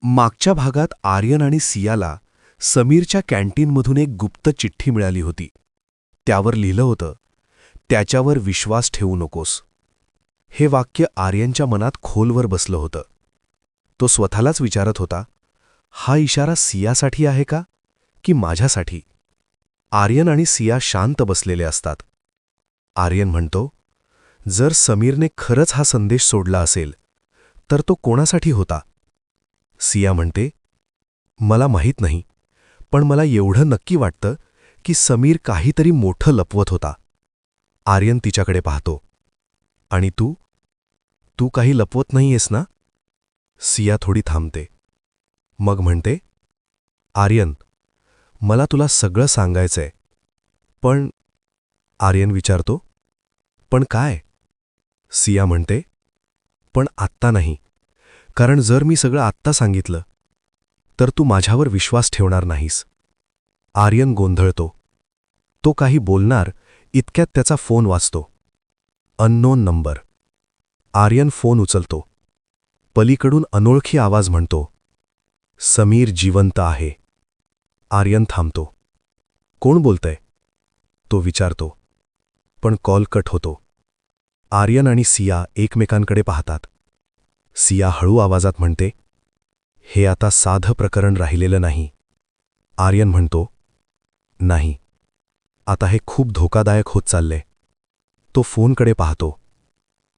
मागच्या भागात आर्यन आणि सियाला समीरच्या कॅन्टीनमधून एक गुप्त चिठ्ठी मिळाली होती. त्यावर लिहिलं होतं, त्याच्यावर विश्वास ठेवू नकोस. हे वाक्य आर्यनच्या मनात खोलवर बसलं होतं. तो स्वतःलाच विचारत होता, हा इशारा सियासाठी आहे का की माझ्यासाठी? आर्यन आणि सिया शांत बसलेले असतात. आर्यन म्हणतो, जर समीरने खरंच हा संदेश सोडला असेल तर तो कोणासाठी होता? सिया म्हणते, मला माहीत नाही, पण मला एवढं नक्की वाटतं की समीर काहीतरी मोठं लपवत होता. आर्यन तिच्याकडे पाहतो. आणि तू? तू काही लपवत नाहीयेस ना? सिया थोडी थांबते. मग म्हणते, आर्यन, मला तुला सगळं सांगायचंय. पण आर्यन विचारतो, पण काय? सिया म्हणते, पण आत्ता नाही, कारण जर मी सगळं आत्ता सांगितलं तर तू माझ्यावर विश्वास ठेवणार नाहीस. आर्यन गोंधळतो. तो काही बोलणार इतक्यात त्याचा फोन वाजतो. Unknown number. आर्यन फोन उचलतो. पलीकडून अनोळखी आवाज म्हणतो, समीर जिवंत आहे. आर्यन थांबतो. कोण बोलतंय? तो विचारतो. पण कॉल कट होतो. आर्यन आणि सिया एकमेकांकडे पाहतात. सिया हळू आवाजात म्हणते, हे आता साधं प्रकरण राहिलेलं नाही. आर्यन म्हणतो, नाही, आता हे खूप धोकादायक होत चाललंय. तो फोनकडे पाहतो.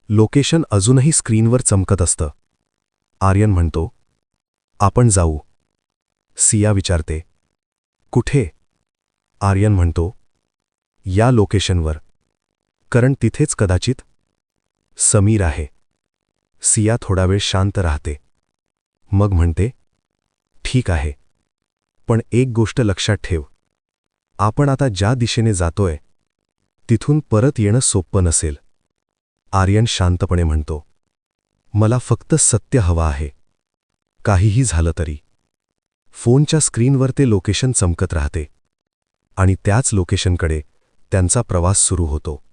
लोकेशन अजूनही स्क्रीनवर चमकत असतं. आर्यन म्हणतो, आपण जाऊ. सिया विचारते, कुठे? आर्यन म्हणतो, या लोकेशनवर, कारण तिथेच कदाचित समीर आहे. सिया थोडा वेळ शांत राहते. मग म्हणते, ठीक आहे, पण एक गोष्ट लक्षात ठेव, आपण आता ज्या दिशेने जातोय तिथून परत येणं सोपं नसेल. आर्यन शांतपणे म्हणतो, मला फक्त सत्य हवं आहे, काहीही झालं तरी. फोनच्या स्क्रीनवर ते लोकेशन चमकत राहते आणि त्याच लोकेशनकडे त्यांचा प्रवास सुरू होतो.